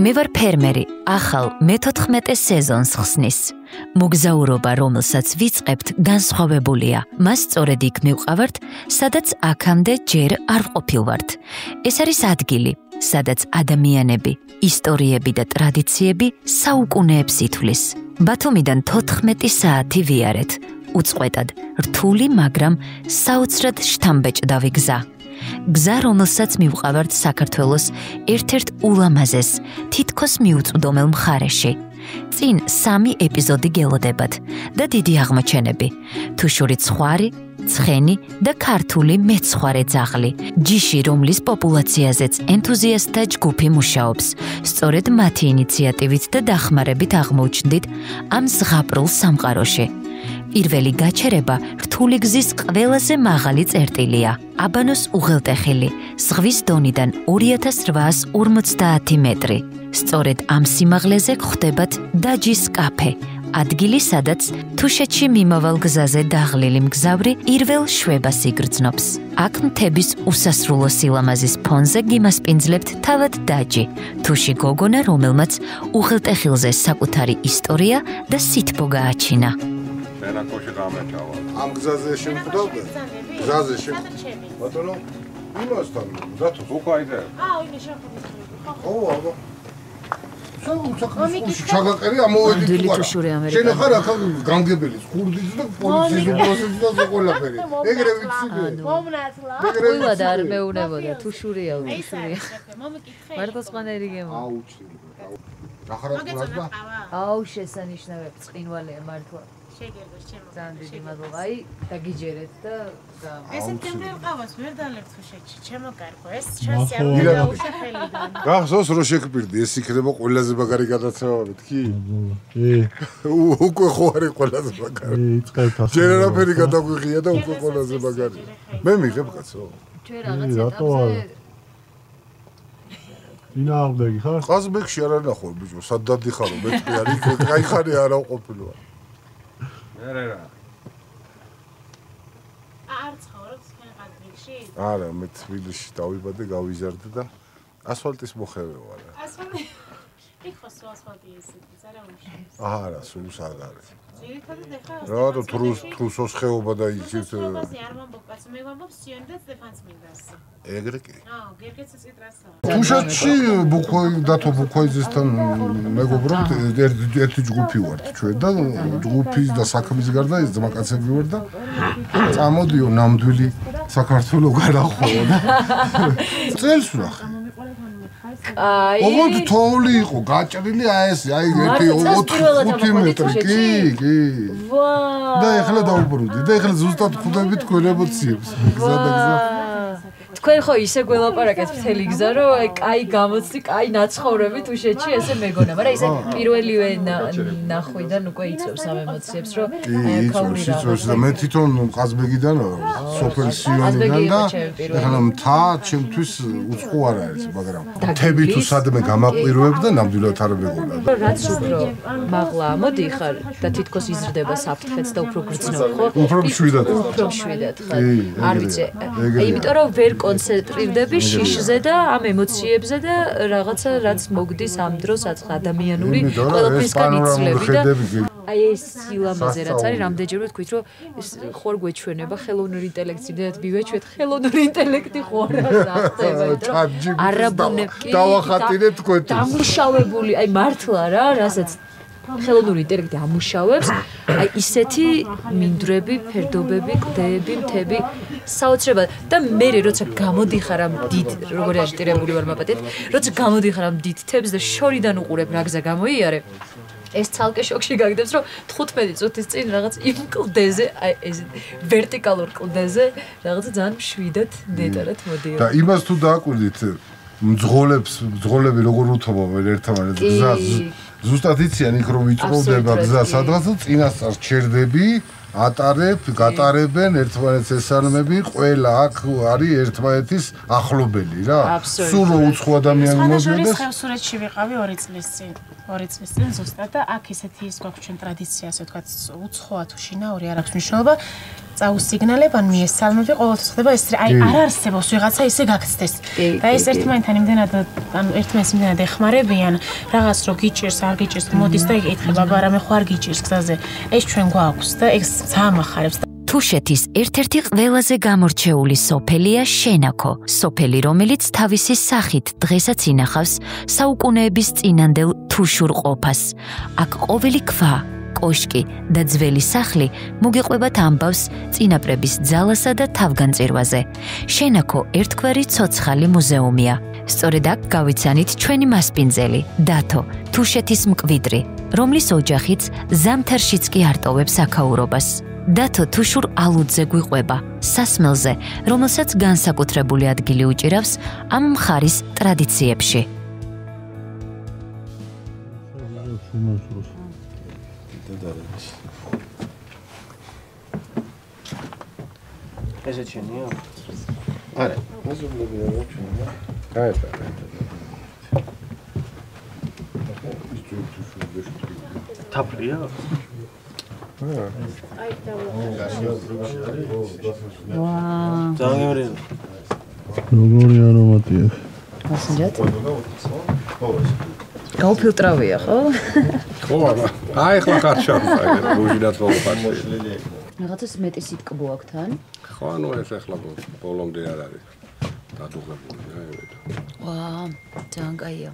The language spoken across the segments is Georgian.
მე ვარ ფერმერი, ახალ მე-14 სეზონს ხსნის. მოგზაურობა, რომელსაც ვიწყებთ, განსხვავებულია. მას სწორედ იქ მივყავართ, სადაც აქამდე ჯერ არ ვყოფილვართ. ეს არის ადგილი, სადაც ადამიანები, ისტორიები და ტრადიციები საუკუნეებს ითვლის. ბათუმიდან 14 საათი ვიარეთ. უწყვეტად, რთული, მაგრამ საოცრად შთამბეჭდავი გზა. გზა, რომელსაც მივყავართ საქართველოს ერთ-ერთ ულამაზეს, თითქოს მიუწვდომელ მხარეში. წინ 3 ეპიზოდი გელოდებათ და დიდი აღმოჩენები. თუშური ცხვარი, ცხენი და ქართული მეცხვარე ძაღლი. ჯიში, რომლის პოპულაციაზეც ენთუზიასტთა ჯგუფი მუშაობს. სწორედ მათი ინიციატივით და დახმარებით აღმოჩნდით ამ ზღაპრულ სამყაროში. პირველი გაჩერება რთული გზის ყველაზე მაღალი წერტილია. აბანოს უღელტეხილი, ზღვის დონიდან 2850 მეტრი. სწორედ ამ სიმაღლეზე გვხვდებათ დაჯის კაფე, ადგილი, სადაც თუშეთში მიმავალ გზაზე დაღლილი მგზავრი პირველ შვებას იგრძნობს. აქ მთების უსასრულო სილამაზის ფონზე გიმასპინძლებთ თავად დაჯი, თუში გოგონა, რომელმაც უღელტეხილზე საკუთარი ისტორია და სითბო გააჩინა. მერაკოში გამეჭავა. ამ გზაზე შემხვდავდა? გზაზე შემხვდავდა. ბატონო, იმასთან, რატო? უკაიდე. ინე შეხვდით. ო, აბა. ჩაგაყერი ამოვედი თუ არა. შენ ხარ აქ გამგებელის, ხურდის და პოლიციის უბრალოდ და ყველაფერი. ეგრე ვიცი. მომნათლა. ყველა და არ მეუნებოდა, თუშურია, თუშურია. მომიკითხე. მარტოსყანერი გემო. აუჩი. რა ხარ ყურადღება? აუ, შესანიშნავია, წყინვალეა მართლა. შეგერდოს ჩემო. ძალიან დიდი მადლობა. აი, დაგიჯერეთ და ესეთემდე ყავს ვერ დალებთ თუშეთში, ჩემო კარგო. ეს შანსი არ დაუშვა ხელიდან. გახსოვს რო შეკპირდი, ეს იქნება ყველაზე მაგარი გადაცემა მეთქი? უკვე ხო არის ყველაზე მაგარი. ჯერ არაფერი გადაგვიღია და უკვე ყველაზე მაგარი. მე მიღებ კაცო. ჩვენ რაღაც ეტაპზე ინააღმდეგი ხარ? ყაზბეგში არ ნახავ ბიჭო, სად დადიხარო მეთქი არის, კაი ხარი არა ყოფილვარ. რა. არ ცხოვრობ თქვენ ყაზბეგში? არა, მე თბილისში დავიბადე, გავიზარდე და ასფალტის მოხევე ვარ. ასფალტი? იქ ხო ასფალტი ესეთი, ზარა უშავს. არა, სულ არ არის. ძირითადად ეხა რატო თრუსოს ხეობა და იქით ხეობაზე არ ვამბობ კაცო, მე ვამბობ სიონი და სტეფანწმინდას. ეგრე კი. გერგეც ის ტრასაა. თუშეთში დათო ბუქოიძესთან მეგობრობთ, ერთი ჯგუფი ვართ ჩვენ და ჯგუფის და საქმის გარდა ეს ძმაკაცები ვარ და წამოდიო ნამდვილი საქართველოს გარახო და წელს ვნახე. აი, ოღონდ თოვლი იყო, გაჭრილი ეს, აი 4-5 მეტრი, კი. ვა! და ეხლა დაუბრუნდი და ეხლა ზუსტად ხვდებით გველებოციებს. გზა და გზა. თქვენ ხო ისე გველაპარაკეთ მთელი გზა, რომ აი კაი გამოცდი, კაი ნაცხოვრები თუშეთში ესე მეგონა, მაგრამ ისე პირველივე ნახვიდან უკვე იწევს ამ ემოციებს, რომ იცევს და მე თვითონ ყაზბეგიდან სოფელ სიონიდან და ეხლა მთა ჩემთვის უცხო არ არის, მაგრამ მთები თუ სადმე გამაყვირვებ და ნამდვილად არ მეგონა. რაც უფრო მაღლა მოდიხარ და თითქოს იზრდება საფრთხეც და უფრო გრძნობ, ხო? უფრო მშვიდად. უფრო მშვიდად, ხო? არ ვიცი. იმიტომ რომ ვერ კონცენტრირდები შიშზე და ამ ემოციებზე და რაღაცა რაც მოგდის ამ დროს ადამიანური ყველაფრისგან იცლები და აი ეს სილამაზე რაც არის რამდენჯერმე თქვით რომ ეს ხوار გვეჩვენება ხელოვნური ინტელექტიდან მივეჩვეთ ხელოვნური ინტელექტი ხო რა ხდება არაბუნები დავახატინე თქვენ დამუშავებული აი მართლა რა რასაც ხელოვნური ინტელექტი ამუშავებს აი ისეთი მინდვრები, ფერდობები, კლდეები, მთები საოცრებად და მე როცა გამოდიხარ ამ დიდ როგორი აჟიტირებული ვარ მაპატეთ როცა გამოდიხარ ამ დიდ თებს და შორიდან უყურებ რა გზა გამოიარე ეს ცალკე შოქში გაგდებს რომ 15 წუთის წინ რაღაც იმ კლდეზე აი ეს ვერტიკალურ კლდეზე რაღაცა ძალიან მშვიდად ნეტარად მოდიო და იმას თუ დააკვირდით მძღოლები როგორ უთმობენ ერთმანეთს გზას ზუსტად იციან იქ რომ ვიწროვდება გზა სადღაც წინასწარ ჩერდები ატარებ, გატარებენ ერთმანეთს ესალმები, ყველა აქ არის ერთმანეთის ახლობელი რა. სულ უცხო ადამიანი მოდიოდეს. შორის ხევსურეთში ვიყავი 2 წლის წინ. 2 წლის წინ ზუსტად და აქ ისეთი ის გვაქვს ჩვენ ტრადიცია, ასე ვთქვათ, უცხოა თუ შინაური არ აქვს მნიშვნელობა. წაუსიგნალებ ან მიესალმები ყოველთვის ხდება ეს აი არ არსებობს ვიღაცა ისე გაქცდეს. და ეს ერთმანეთთან იმდენად ანუ ერთმანეთს იმდენად ეხმარებიან, რაღაც რო გიჭირს, არ გიჭირს, მოდის და ეკითხება, აბა რამე ხო არ გიჭირს გზაზე. ეს ჩვენ გვაქვს და ეს ძამახარებს. თუშეთის ერთ-ერთი ყველაზე გამორჩეული სოფელია შენაქო, სოფელი, რომელიც თავისი სახით დღესაც ინახავს საუკუნეების წინანდელ თუშურ ყოფას. აქ ყოველი ქვა, კოშკი და ძველი სახლი მოგიყვებათ ამბავს წინაპრების ძალასა და თავგანწირვაზე. შენაქო ერთგვარი ცოცხალი მუზეუმია. სწორედ აქ გავიცანით ჩვენი მასპინძელი, დათო, თუშეთის მკვიდრი, რომლის ოჯახიც ზამთარშიც კი არტოვებს აქაურობას. დათო თუშურ ალუდზე გვიყვება, სასმელზე, რომელსაც განსაკუთრებული ადგილი უჭირავს ამ მხარის ტრადიციებში. ესე ჩენია? არა, მეზობლებია რა ჩვენია. გაეტარა. თაფლია? როგორი არომატია. ასინჯათ? გაუფილტრავია, ხო? ხო, აბა. აი ახლა კარშავ, გუჟინათ მოყარშე. რაღაცას მეტი სიტკბო აქვს თან? ხო, ანუ ეს ახლა ბოლომდე არ არის. დადუღებული, აი. ვა, ძალიან კაია.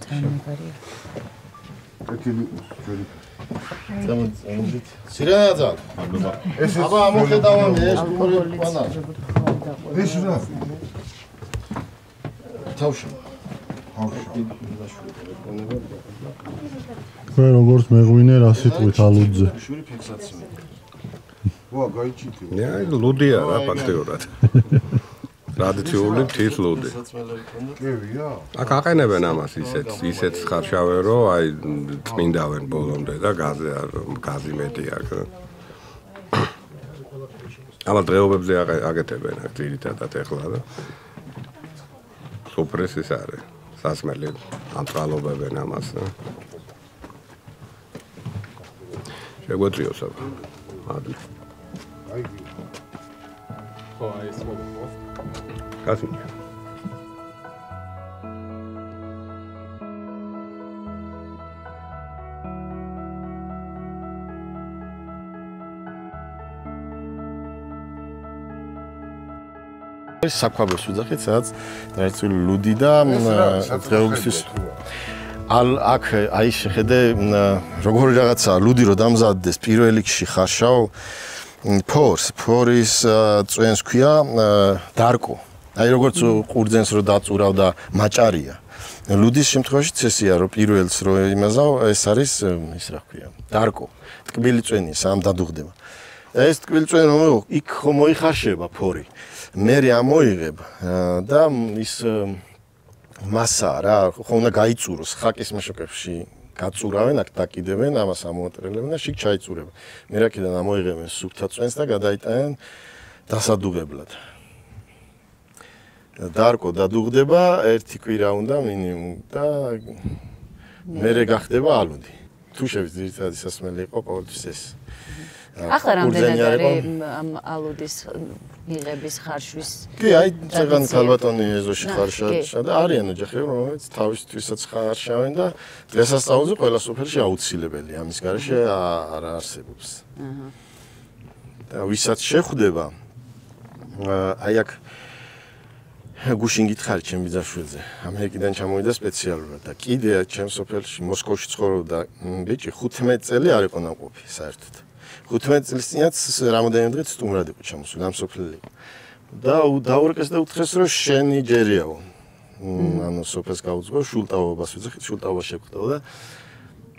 თანაბარია. სირენაძა. ეს აბა მოხედავამე ეს ყანა. ეს რა? თავში. მე როგორც მეღვინე რა სიტყვით ალუდზე. შვილი ფიქსაცია. ვა, გაიჩიტი. აი, ლუდია რა ფაქტიურად. ტრადიციული თის ლუდი. კევია. აქ აყენებენ ამას ისეთ ხარშავენ, რომ აი წმინდავენ ბოლომდე და გაზი მეტი აქ. ამა დღეობებზე აკეთებენ აქ ძირითადად ეხლა და სუპრეს ის არის. სასმელი ამწყალობებენ ამას. შეგვეწიოს აბა. ადი. აი. ხო, აი ეს მოდი. Касмия. საქვაბოს ვიძახით, სადაც ტრადიციული ლუდი და დღეობისთვის აქ აი შეხედე როგორი რაღაცა ლუდი რო დამზადდეს პირველ რიგში ხარშავ ფორის წვენს ქვია დარკო. აი როგორც ყურძენს რო დაწურავ და მაჭარია. ლუდის შემთხვევაშიც ესეა რომ პირველს რო იმაზავ ეს არის ის რა ქვია დარკო. ტკბილი წვენი სამ დადუღდება. ეს ტკბილი წვენი რომ იქ ხომ მოიხარშება ფორი. მე ამოიღებ და ის მასა რა ხომ უნდა გაიწუროს ხაკის მეშოკებში გაწურავენ აქ დაკიდებენ ამას ამოატრელებენ და შიგ ჩაიწურებენ. მე რაკიდან ამოიღებენ სუფთა წვენს და გადაიტანენ დასადუღებლად. დარკო დადუღდება ერთი კვირა უნდა მინიმუმ და მერე გახდება ალუდი. თუ შევიც ძირითადი სასმელი იყო ყოველთვის ეს. ახლა რამდენად არის ამ ალუდის მიღების ხარშვის? კი, აი წეგან ქალბატონი ეზოში ხარშავდა და არიან ოჯახები, რომელიც თავისთვისაც ხარშავენ და დღესასწაულზე ყველა სოფელში აუცილებელია, ამის გარეშე არ არსებობს. და ვისაც შეხვდება აი აქ გუშინ გითხარი ჩემ ბიძაშვილზე, ამერიკიდან ჩამოვიდა სპეციალურად და კიდე ჩემ სოფელში მოსკოვში ცხოვრობდა ბიჭი 15 წელი არ იყო ნაყოფი საერთოდ. 15 წლის წინაც რამოდენიმე დღით სტუმრად იყო ჩამოსული ამ სოფლელი. და დაურეკეს და უთხრეს რომ შენი ჯერიაო. ანუ სოფელს გაუძღო შულტაობას ვიძახით, შულტაობა შეგვხდაო და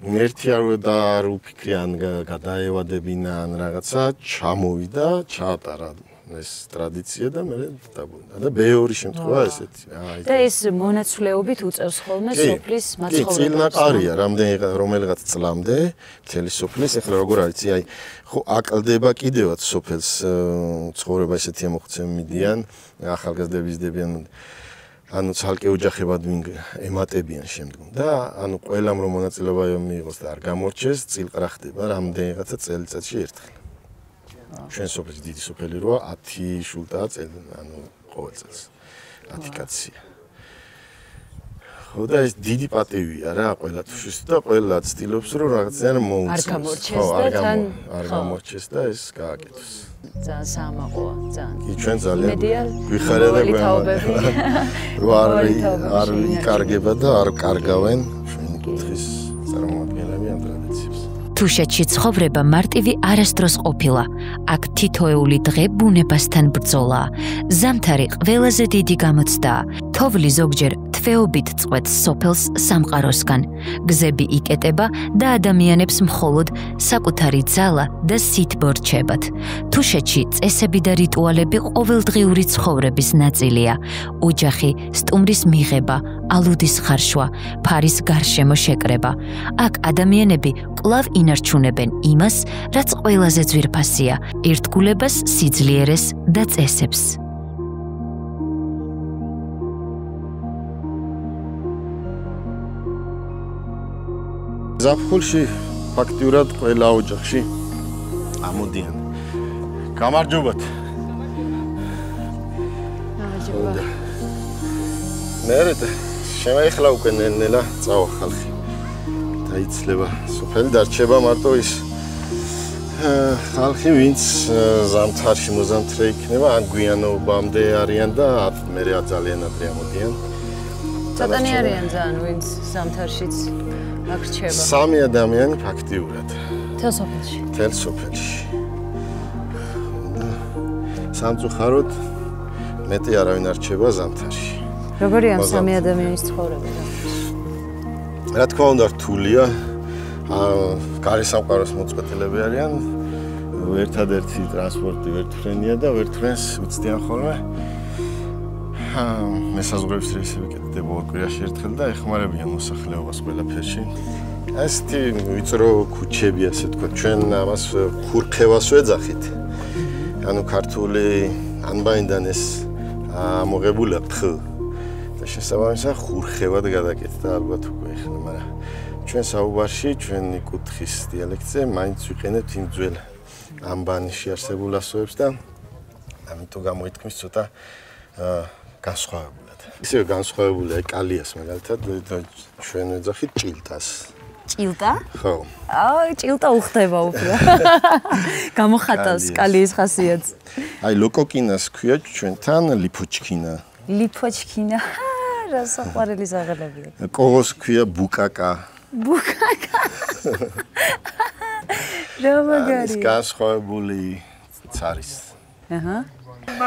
ერთი არ უფიქრიან გადაევადებინან რაღაცა ჩამოვიდა, ჩაატარა ეს ტრადიცია და მე დაბრუნდა და მეორე შემთხვევა ესეთი. და ეს მონაცვლეობით უწევს ხოლმე სოფლის მაცხოვრებლებს. კი, წილნაყარია, რომელიღაც წლამდე მთელი სოფლის, ეხლა როგორ არის, აი ხო აკლდება კიდევაც სოფელს ცხოვრება ესეთი მოხდენ მიდიან, ახალგაზრდები ზდებიან ანუ ცალკე ოჯახებად ვინ ემატებიან შემდგომ და ანუ ყველამ რომ მონაწილეობა მიიღოს და არ გამორჩეს, წილყრა ხდება რამდენიღაცა წელიწადში ერთხელ. ჩვენ სოფლის დიდი სოფელი როა 10 შულტაა წელი, ანუ ყოველ წელს 10 კაცია. ხო და ეს დიდი პატივია რა ყველათვიშვით და ყველა ცდილობს რომ რაღაცნაირად მოუწევს. არ გამორჩეს და თან არ გამორჩეს და ეს გააკეთოს. ძალიან საამაყოა, ძალიან. კი ჩვენ ძალიან გვიხარია და რომ არ იკარგება და არ კარგავენ ჩვენი კუთხის წარმომადგენლები ამ ტრადიციებს. თუშეთში ცხოვრება მარტივი არასდროს ყოფილა. აქ თითოეული დღე ბუნებასთან ბრძოლაა. ზამთარი ყველაზე დიდი გამოცდაა. თოვლი ზოგჯერ თვეობით წყვეტს სოფელს სამყაროსგან. გზები იკეტება და ადამიანებს მხოლოდ საკუთარი ძალა და სითბო რჩებათ. თუშეთში წესები და რიტუალები ყოველდღიური ცხოვრების ნაწილია. ოჯახი, სტუმრის მიღება, ალუდის ხარშვა, ფარის გარშემო შეკრება. აქ ადამიანები კვლავ ინარჩუნებენ იმას, რაც ყველაზე ძვირფასია, ერთგულებას, სიძლიერეს და წესებს. ზაფხულში ფაქტიურად ყველა ოჯახში ამოდიან. გამარჯობათ. გამარჯობა. მერე შემაიხლა უკვე ნელა წავა ხალხი. დაიცლება სოფელი დარჩება მარტო ის ხალხი ვინც ზამთარში მოზამთრე იქნება ან გვიანობამდე არიან და მერე ძალიან ადრე ამოდიან. ცოტანი არიან ძალიან ვინც ზამთარშიც აქ რჩება. 3 ადამიანი ფაქტიურად. თელ სოფელში. თელ სოფელში. სამწუხაროდ მეტი არავინ არ რჩება ზამთარში. როგორია 3 ადამიანის ცხოვრება? რა თქმა უნდა რთულია. კარი სამყაროს მოწყვეტილები არიან. ერთადერთი ტრანსპორტი ვერტფრენია და ვერტფრენს უცდიან ხოლმე. მესაზღვრების რეისები კეთდება ორ კვირაში ერთხელ და ეხმარებიან მოსახლეობას ყველაფერში. ესეთი ვიწრო ქუჩები, ასე თქვა, ჩვენ ამას ხურხევას ვეძახით. ანუ ქართული ანბაინდან ეს ამოღებულია ფხ და შესაბამისად ხურხევად გადაკეთდა ალბათ უკვე ახლა, მაგრამ ჩვენ საუბარში, ჩვენი კუთხის დიალექტზე მაინც ვიყენებთ იმ ძველ ანბანში არსებულ ასოებს და ამიტომ გამოითქმის ცოტა განსხვავებულად. ისევე განსხვავებულია კალიას მაგალითად ჩვენ ვეძახით ჭილტას. ჭილტა? ხო. ჭილტა უხდება უფრო. გამოხატავს კალიის ხასიათს. აი ლოკოკინას ქვია ჩვენთან ლიფოჩკინა. ლიფოჩკინა. რა საყვარელი საღებია. კოღოს ქვია ბუკაკა. ბუკაკა. რა მაგარი. ეს განსხვავებული ცარის. აჰა.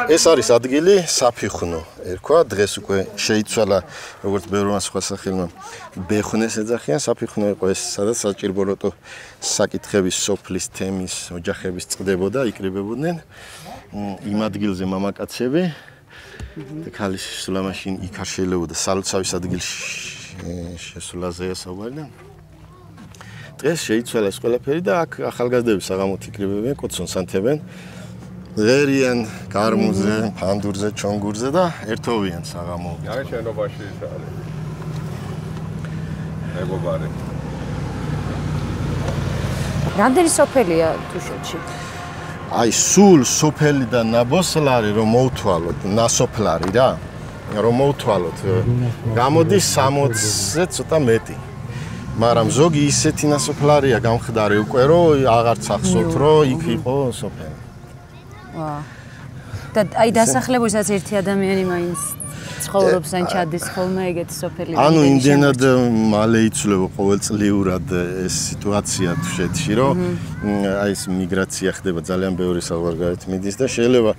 ეს არის ადგილი საფიხვნო. ერქვა დღეს უკვე შეიცვალა როგორც ბევრმა სხვა სახელმა ბეხვნეს ეძახიან. საფიხვნო იყო ეს სადაც საჭირბოროტო საკითხების სოფლის თემის ოჯახების წყდებოდა, იკრიბებოდნენ. იმ ადგილზე მამაკაცები და ქალიშვილა მაშინ იქ არ შეიძლებოდა სალოცავის ადგილში შესულაზეა საუბარი და დღეს შეიცვალა ეს ყველაფერი და აქ ახალგაზრდები საღამოთ იკრიბებიან, კოცონს ანთებენ. ვერიან კარმუზე, ფანდურზე, ჩონგურზე და ერთოვიან საღამოობით. აი შენობაში ის არის. მეგობარი. რამდენი სოფელია თუშეთში? აი სულ სოფელი და ნაბოსლარი რომ მოვთვალოთ, ნასოფლარი რა. რომ მოვთვალოთ. გამოდის 60-ზე ცოტა მეტი. მაგრამ ზოგი ისეთი ნასოფლარია გამხდარი უკვე რომ აღარც ახსოვთ რომ იქ იყო სოფელი. ვა. და აი დასახლებულსაც ერთი ადამიანი მაინც ცხოვრობს ან ჩადის ხოლმე ეგეთი სოფელი. ანუ იმდენად მალე იცვლება ყოველწლიურად ეს სიტუაცია თუშეთში, რომ აი ეს მიგრაცია ხდება ძალიან ბევრი საზღვარგარეთ მიდის და შეიძლება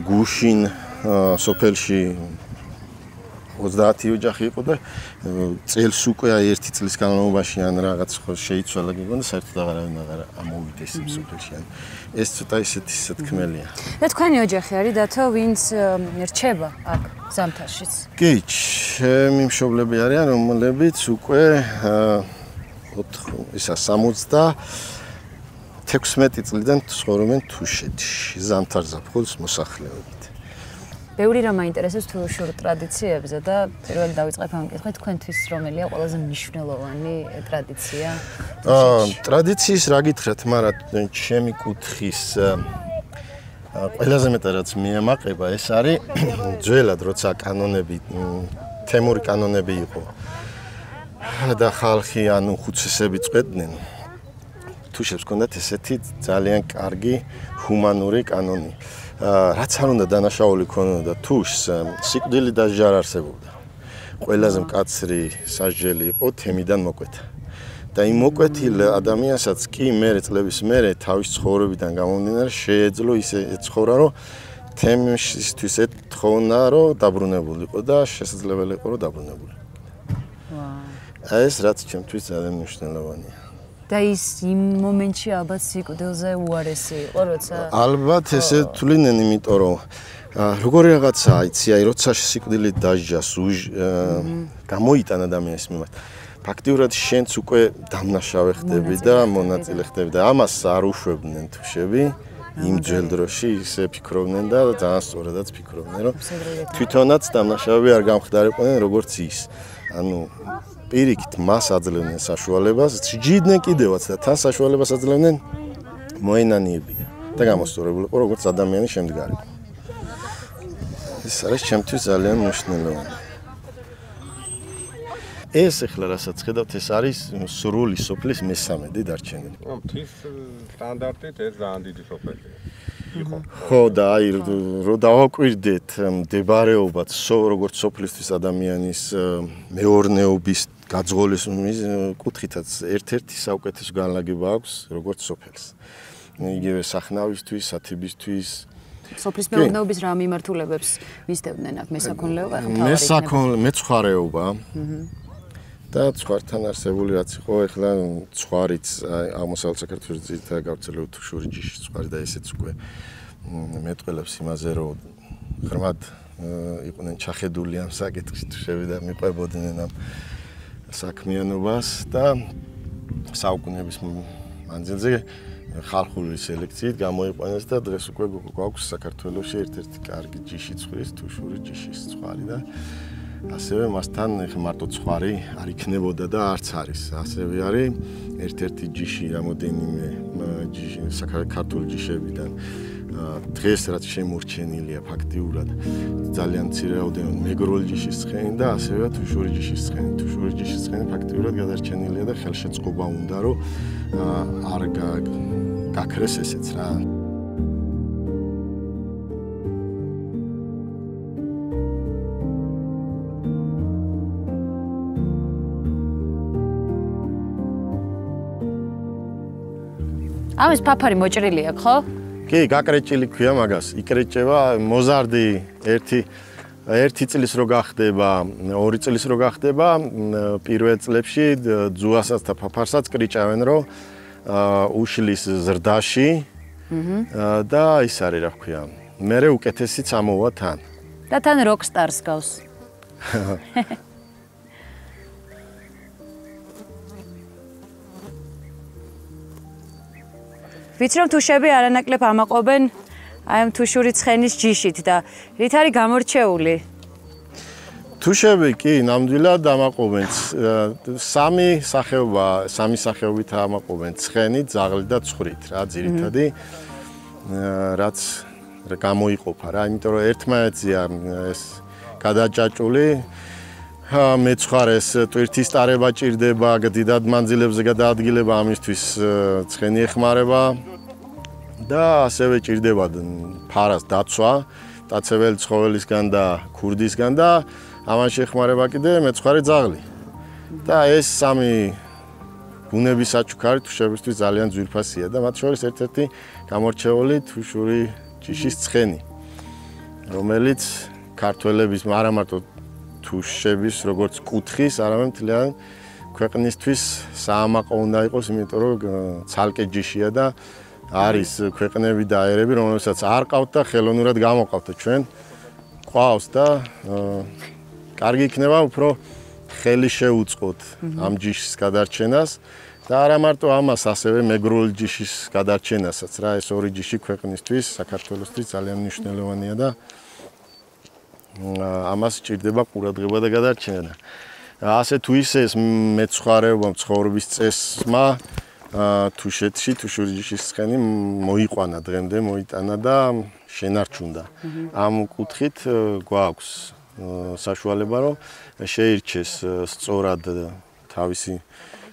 გუშინ სოფელში 30 ოჯახი იყო და წელს უკვე აი 1 წლის განმავლობაში ან რაღაც შეიცვალა გიგონდა საერთოდ აღარ ამოვიდეს იმ სოფელში. ეს ცოტა ისეთი სათქმელია. და თქვენი ოჯახი არის დათო, ვინც რჩება აქ ზამთარშიც? კი, ჩემი მშობლები არიან, რომლებიც უკვე 76 წლიდან ცხოვრობენ თუშეთში, ზამთარ-ზაფხულს მოსახლეობით. ბევრი რამ აინტერესებს თუშურ ტრადიციებზე და პირველი დავიწყებ ამ კითხვით, თქვენთვის რომელია ყველაზე მნიშვნელოვანი ტრადიცია? ტრადიციის რა გითხრათ, მაგრამ ჩემი კუთხის ყველაზე მეტად რაც მიემაყება, ეს არის ძველად, როცა კანონები, თემური კანონები იყო და ხალხი ანუ ხუცესები წყვეტდნენ. თუშებს ჰქონდათ ესეთი ძალიან კარგი ჰუმანური კანონი. რაც არ უნდა დანაშაული ქონოდა თუშს, სიკვდილი დასჯა არ არსებობდა. ყველაზე მკაცრი სასჯელი იყო თემიდან მოკვეთა. და იმ მოკვეთილ ადამიანსაც კი მერე წლების მერე თავის ცხოვრებიდან გამომდინარე შეეძლო ისე ეცხოვრა, რომ თემისთვის ეთხოვნა, რომ დაბრუნებულიყო და შესაძლებელი იყო, რომ დაბრუნებულიყო. ეს რაც ჩემთვის ძალიან მნიშვნელოვანია. და ის იმ მომენტში ალბათ სიკვდილზე უარესი იყო, როცა ალბათ ესე თulinen, იმიტომ რომ როგორი რაღაცა იცი, აი როცა სიკვდილი დასჯას გამოიტან ადამიანის მიმართ, ფაქტიურად შენც უკვე დამნაშავე ხდები და მონაწილე ხდები და ამას არ უშვებდნენ თუშები იმ ძველ დროში, ისე ფიქრობდნენ და ძალიან სწორადაც ფიქრობდნენ, რომ თვითონაც დამნაშავე არ გამხდარიყვნენ როგორც ის. ანუ პირიქით მას აძლევდნენ საშუალებას, ჯიდნენ კიდევაც და თან საშუალებას აძლევდნენ მოენანიებია და გამოსწორებულიყო როგორც ადამიანის შემდგარი. ეს არის ჩემთვის ძალიან მნიშვნელოვანი. ეს ახლა რასაც ხედავთ, ეს არის სრული სოფლის მესამედი დარჩენილი. მთის სტანდარტით ეს ძალიან დიდი სოფელია. ხო და აი რო დავაკვირდეთ მდებარეობაც როგორც სოფლისთვის ადამიანის მეურნეობის გაძღოლის კუთხითაც ერთ-ერთი საუკეთესო განლაგება აქვს როგორც სოფელს. იგივე სახნავისთვის, სათიბისთვის. სოფლის მეურნეობის რა მიმართულებებს მისდევდნენ აქ მესაქონლეობა? მეცხვარეობა. და ცხვართან არსებული რაც იყო, ეხლა ცხვარიც აღმოსავლეთ საქართველოს ძირითადად გავრცელებული თუშური ჯიშის ცხვარი და ესეც უკვე მეტყველებს იმაზე, რომ ღრმად იყვნენ ჩახედული ამ საკითხში თუშები და მიყვებოდნენ ამ საქმიანობას და საუკუნეების მანძილზე ხალხური სელექციით გამოიყვანეს და დღეს უკვე გვაქვს საქართველოში ერთ-ერთი კარგი ჯიში ცხვრის, თუშური ჯიშის ცხვარი და ასევე მასთან მარტო ცხვარი არ იქნებოდა და არც არის. ასევე არის ერთ-ერთი ჯიში რამოდენიმე ჯიში საქართველოს ჯიშებიდან დღეს რაც შემორჩენილია ფაქტიურად ძალიან მცირე რაოდენობით მეგრული ჯიშის ცხენი და ასევე თუშური ჯიშის ცხენი. თუშური ჯიშის ცხენი ფაქტიურად გადარჩენილია და ხელშეწყობა უნდა რომ არ გაქრეს ესეც რა. ამის ფაფარი მოჭრილია, ხო? კი, გაკრეჭილი ქვია მაგას. იკრეჭება მოზარდი ერთი წლის რო გახდება, 2 წლის რო გახდება, პირველ წლებში ძუასაც და ფაფარსაც კრიჭავენ, რომ უშლის ზრდაში. და ის არის რა ქვია. მერე უკეთესიც ამოვა თან. და თან როკსტარს გავს. ვიცი რომ თუშები არანაკლებ ამაყობენ აი ამ თუშური ცხენის ჯიშით და რით არის გამორჩეული? თუშები კი ნამდვილად ამაყობენ სამი სახეობით ამაყობენ ცხენი, ძაღლი და ცხვრით რა ძირითადი რაც გამოიყოფა რა, იმიტომ რომ ერთმანეთზეა ეს გადაჭაჭული მეცხვარეს ტვირთის ტარება ჭირდება, დიდად მანძილებზე გადაადგილება, ამისთვის ცხენი ეხმარება და ასევე ჭირდება ფარას დაცვა, დაცებელი ცხოველისგან და ქურდისგან და ამაში ეხმარება კიდე მეცხვარი ძაღლი. და ეს სამი ბუნების საჩუქარი თუშებისთვის ძალიან ძვირფასია და მათ შორის ერთ-ერთი გამორჩეული თუშური ჯიშის ცხენი, რომელიც ქართველების არა მარტო თუშების, როგორც კუთხის, არამედ მთლიან ქვეყნისთვის საამაყო უნდა იყოს, იმიტომ რომ ცალკე ჯიშია და არის ქვეყნები და აერები, რომელსაც არ ყავთ და ხელოვნურად გამოყავთ ჩვენ. ყავს და კარგი იქნება უფრო ხელი შეუწყოთ ამ ჯიშის გადარჩენას და არა მარტო ამას, ასევე მეგრული ჯიშის გადარჩენასაც რა, ეს ორი ჯიში ქვეყნისთვის, საქართველოსთვის ძალიან მნიშვნელოვანია და ამას სჭირდება ყურადღება და გადარჩენა. ასე თუ ისე ეს მეცხვარეობა, ცხოვრების წესმა თუშეთში, თუშური ჯიშის ცხენი მოიყვანა დღემდე, მოიტანა და შენარჩუნდა. ამ კუთხით გვაქვს საშუალება, რომ შეირჩეს სწორად თავისი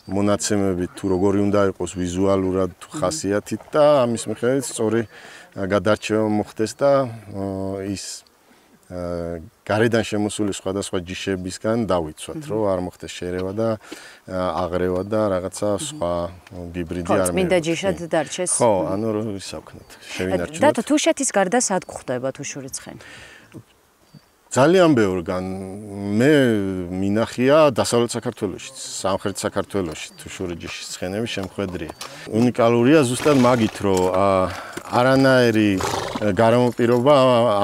მონაცემებით, თუ როგორი უნდა იყოს ვიზუალურად, თუ ხასიათით და ამის მიხედვით სწორი გადარჩევა მოხდეს და ის გარედან შემოსული სხვადასხვა ჯიშებისგან დავიცვათ, რომ არ მოხდეს შერევა და აღრევა და რაღაცა სხვა გიბრიდი არ მიიღოს. წმინდა ჯიშად დარჩეს. ხო, ანუ ვისაუქნოთ, შევინარჩუნოთ. და თუშეთის გარდა სად გვხვდება თუშური ცხენი? ძალიან ბევრგან მე მინახია დასავლეთ საქართველოში, სამხრეთ საქართველოში თუშური ჯიშის ცხენები შემხვედრია. უნიკალურია ზუსტად მაგით, რომ არანაირი გარემოპირობა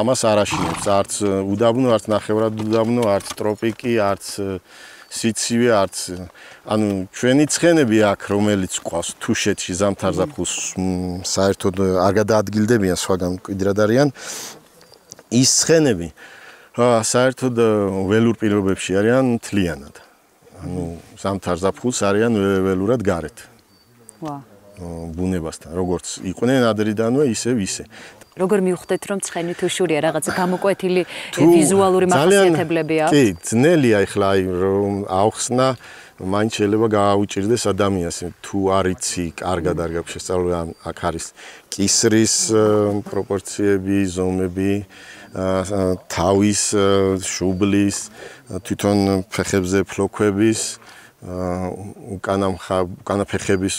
ამას არ აშინებს, არც უდაბნო, არც ნახევრად უდაბნო, არც ტროპიკი, არც სიცივე, არც ანუ ჩვენი ცხენები აქ, რომელიც ყავს თუშეთში ზამთარ ზაფხულს საერთოდ არ გადაადგილდებიან, სხვაგან მკვიდრად არიან ის ცხენები საერთოდ ველურ პირობებში არიან მთლიანად. ანუ ზამთარ ზაფხულს არიან ველურად გარეთ. ვა. ბუნებასთან, როგორც იყვნენ ადრიდანვე, ისე. როგორ მივხვდეთ, რომ ცხენი თუშურია, რაღაცა გამოკვეთილი ვიზუალური მახასიათებლები აქვს? კი, ძნელია ახლა აი რომ ავხსნა, მაინც შეიძლება გააუჭირდეს ადამიანს, თუ არ იცი, კარგად არ გაქვს შესწავლილი, აქ არის კისრის პროპორციები, ზომები, თავის, შუბლის, თვითონ ფეხებზე ფლოქვების, უკანა ფეხების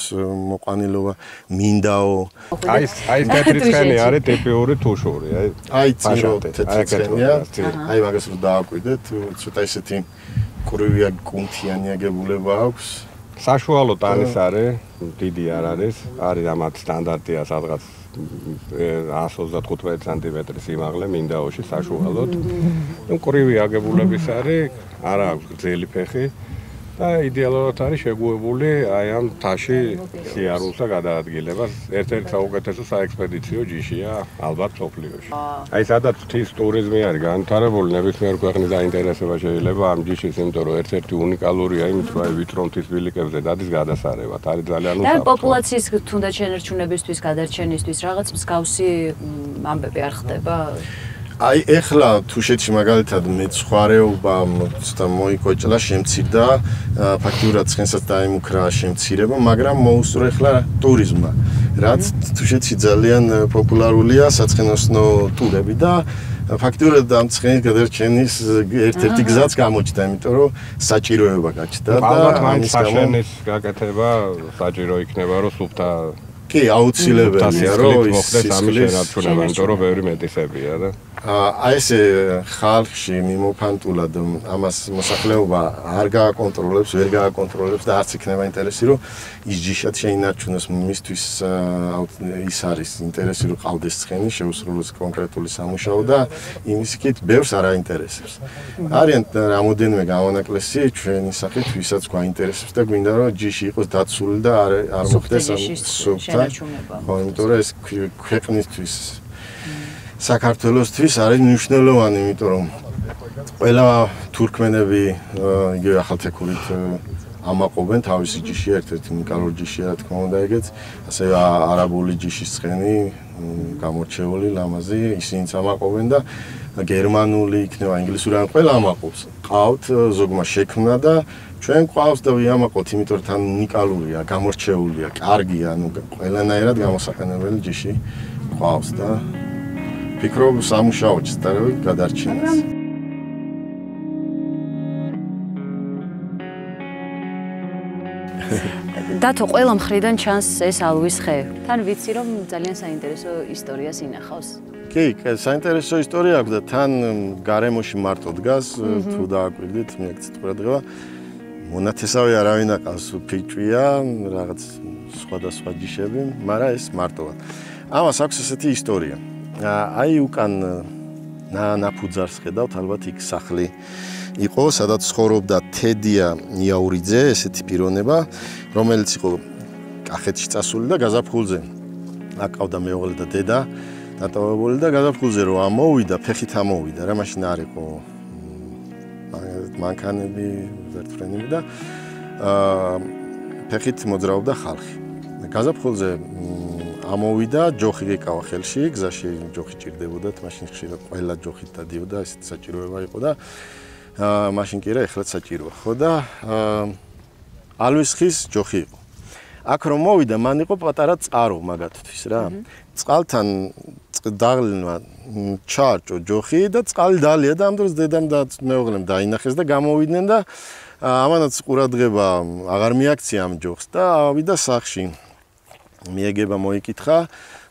მოყვანილობა, მინდაო. აი თეთრი ცხენი არის ტიპიური თუშური, აი ცირო თეთრი ცხენია. აი მაგას რო დააკვირდეთ, ცოტა ისეთი კრივია კუნთიანი აგებულება აქვს. საშუალო ტანის არის, დიდი არ არის ამათ სტანდარტია სადღაც 135 სანტიმეტრის სიმაღლე მინდაოში საშუალოდ. კრივი აგებულების არის, არა აქვს გრძელი ფეხი და იდეალურად არის შეგუებული აი ამ მთაში სიარულს და გადაადგილებას. ერთ-ერთი საუკეთესო საექსპედიციო ჯიშია ალბათ სოფლიოში. აი სადაც ღვთის ტურიზმი არის განვითარებული, ნებისმიერ ქვეყნის დაინტერესება შეიძლება ამ ჯიშის, იმიტომ რომ ერთ-ერთი უნიკალურია იმით, რომ აი ვიწრო მთის ბილიკებზე დადის გადასარევად. არის ძალიან და პოპულაციის თუნდაც შენარჩუნებისთვის, გადარჩენისთვის რაღაც მსგავსი ამბები არ ხდება? აი ეხლა თუშეთში მაგალითად მეცხვარეობა ცოტა მოიკოჭლა, შემცირდა, ფაქტიურად ცხენსაც დაიმუქრა შემცირება, მაგრამ მოუსწრო ეხლა ტურიზმმა, რაც თუშეთში ძალიან პოპულარულია, საცხენოსნო ტურები და ფაქტიურად ამ ცხენის გადარჩენის ერთ-ერთი გზაც გამოჩნდა, იმიტომ რომ საჭიროება გაჩნდა და ამის გამო გაკეთება საჭირო იქნება, რომ სუფთა კი, აუცილებელია, რომ მოხდეს ამის შენარჩუნება, იმიტომ რომ ბევრი მეტისებია და აი ესე ხალხში მიმოფანტულად ამას მოსახლეობა არ გააკონტროლებს, ვერ გააკონტროლებს და არც იქნება ინტერესი, რომ ის ჯიშად შეინარჩუნოს. მისთვის ის არის ინტერესი, რომ ყავდეს ცხენი, შეუსრულოს კონკრეტული სამუშაო და იმის იქით ბევრს არ აინტერესებს. არიან რამოდენიმე გამონაკლისი ჩვენი სახით, ვისაც გვაინტერესებს და გვინდა, რომ ჯიში იყოს დაცული და არ მოხდეს ამ სუფთა. ხო, იმიტომ რომ ეს ქვეყნისთვის საქართველოსთვის არის მნიშვნელოვანი, იმიტომ რომ ყველა თურქმენები იგივე ახალთექურით ამაყობენ თავისი ჯიში, ერთ-ერთი უნიკალური ჯიშია, რა თქმა უნდა, ეგეც, ასევე არაბული ჯიშის ცხენი, გამორჩეული, ლამაზი, ისინიც ამაყობენ და გერმანული იქნება, ინგლისური, ან ყველა ამაყობს. ყავთ, ზოგმა შექმნა და ჩვენ ყავს და ვიამაყოთ, იმიტომ რომ თან უნიკალურია, გამორჩეულია, კარგია, ანუ ყველანაირად გამოსაყენებელი ჯიში ყავს და ფიქრობ სამუშაოც და გადარჩენას. დათო, ყველა მხრიდან ჩანს ეს ალვის ხე. თან ვიცი, რომ ძალიან საინტერესო ისტორიას ინახავს. კი, საინტერესო ისტორია აქვს და თან გარემოში მარტო დგას, თუ დააკვირდით, მიექცეთ ყურადღება. მონათესავე არავინ აყავს, ფიჭვია, რაღაც სხვადასხვა ჯიშები, მაგრამ ეს მარტოა. ამას აქვს ესეთი ისტორია. აი უკან ნაფუძარს ხედავთ, ალბათ იქ სახლი იყო, სადაც ცხოვრობდა თედია იაურიძე, ესეთი პიროვნება, რომელიც იყო კახეთში წასული და გაზაფხულზე აკავდა მეუღლე და დედა დატოვებული და გაზაფხულზე რო ამოვიდა, ფეხით ამოვიდა, რა მაშინ არ იყო მანქანები, ვერტფრენები და ფეხით მოძრაობდა ხალხი. გაზაფხულზე ამოვიდა, ჯოხი ეკავა ხელში, გზაში ჯოხი ჭირდებოდათ, მაშინ ხშირად ყველა ჯოხით დადიოდა, ესეთი საჭიროება იყო და მაშინ კი რა ეხლაც საჭიროა, ხო და ალვისხის ჯოხი იყო. აქ რომ მოვიდა, მან იყო პატარა წყარო მაგათთვის რა. წყალთან დაღლილმა ჩაარჭო ჯოხი და წყალი დალია და ამ დროს დედამ და მეუღლემ დაინახეს და გამოვიდნენ და ამანაც ყურადღება აღარ მიაქცია ამ ჯოხს და ავიდა სახლში. მიეგება მოიკითხა,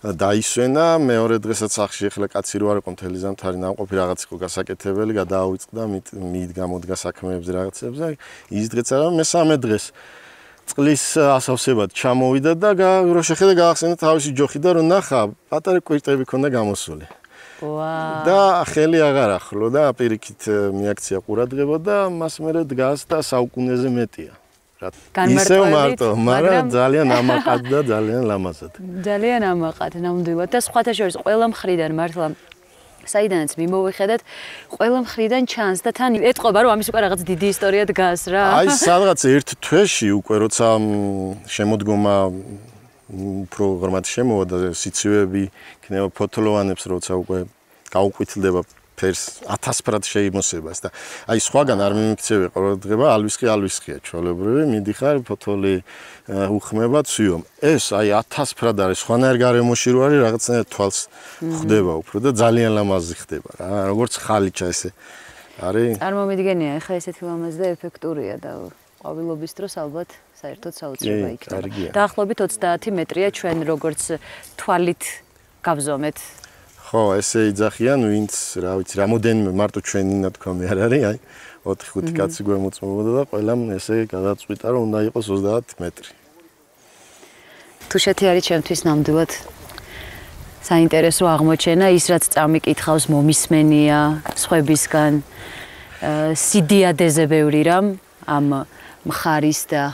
დაისვენა, მეორე დღესაც სახლში ეხლა კაცი რო არ იყო მთელი ზამთარი ნამყოფი რაღაც იყო გასაკეთებელი, გადაავიწყდა, მოდგა საქმეებზე რაღაცებზე. ის დღეც არა, მესამე დღეს წყლის ასავსებად ჩამოვიდა და რო შეხედა გაახსენა თავისი ჯოხი და რო ნახა, პატარა კვირტები ქონდა გამოსული. და ხელი აღარ ახლო და პირიქით მიაქცია ყურადღება და მას მერე დგას და საუკუნეზე მეტია. ისევ მარტო, მაგრამ ძალიან ამაყად და ძალიან ლამაზად. ძალიან ამაყად, ნამდვილად და სხვათა შორის ყველა მხრიდან მართლა საიდანაც მიმოვიხედეთ, ყველა მხრიდან ჩანს და თან ეტყობა რომ ამის უკვე რაღაც დიდი ისტორია დგას რა. აი სადღაც ერთ თვეში უკვე როცა შემოდგომა უფრო ღრმად შემოვა და სიცივეები იქნება ფოთლოვანებს როცა უკვე გაუყვითლდება ფერს 1000 ფრად შეიმოსებას და აი სხვაგან არ მიმიქცევი ყურადღება ალვისხია ჩვეულებრივი მიდიხარ ფოთოლი უხმება ცვიო ეს აი 1000 ფრად არის სხვანაირ გარემოში რო არის რაღაცნაირად თვალს ხვდება უფრო და ძალიან ლამაზი ხდება რა როგორც ხალიჩა ესე არის წარმომიდგენია ეხლა ესეთი ლამაზი და ეფექტურია და ყვავილობის დროს ალბათ საერთოდ საოცრება იქნება დაახლოებით 30 მეტრია ჩვენ როგორც თვალით გავზომეთ ხო, ესე იძახიან, ვინც, რა ვიცი, რამოდენიმე მარტო ჩვენი ნათქვამი არ არის, აი 4-5 კაცი გვემოწმებოდა და ყველამ ესე გადაწყვიტა, რომ უნდა იყოს 30 მეტრი. თუშეთი არის ჩემთვის ნამდვილად საინტერესო აღმოჩენა, ის რაც წამიკითხავს მომისმენია სხვებისგან, სიდიადეზე ბევრი რამ ამ მხარის და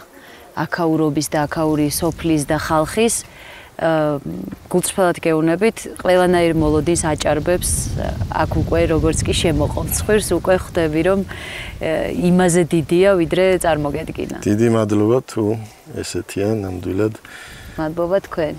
აქაურობის და აქაური სოფლის და ხალხის გულწრფელად გეუბნებით, ყველანაირ მოლოდის აჭარბებს აქ უკვე როგორც კი შემოყავთ ხვირს, უკვე ხვდები რომ იმაზე დიდია, ვიდრე წარმოგედგინა. დიდი მადლობა თუ ესეთია ნამდვილად. მადლობა თქვენ.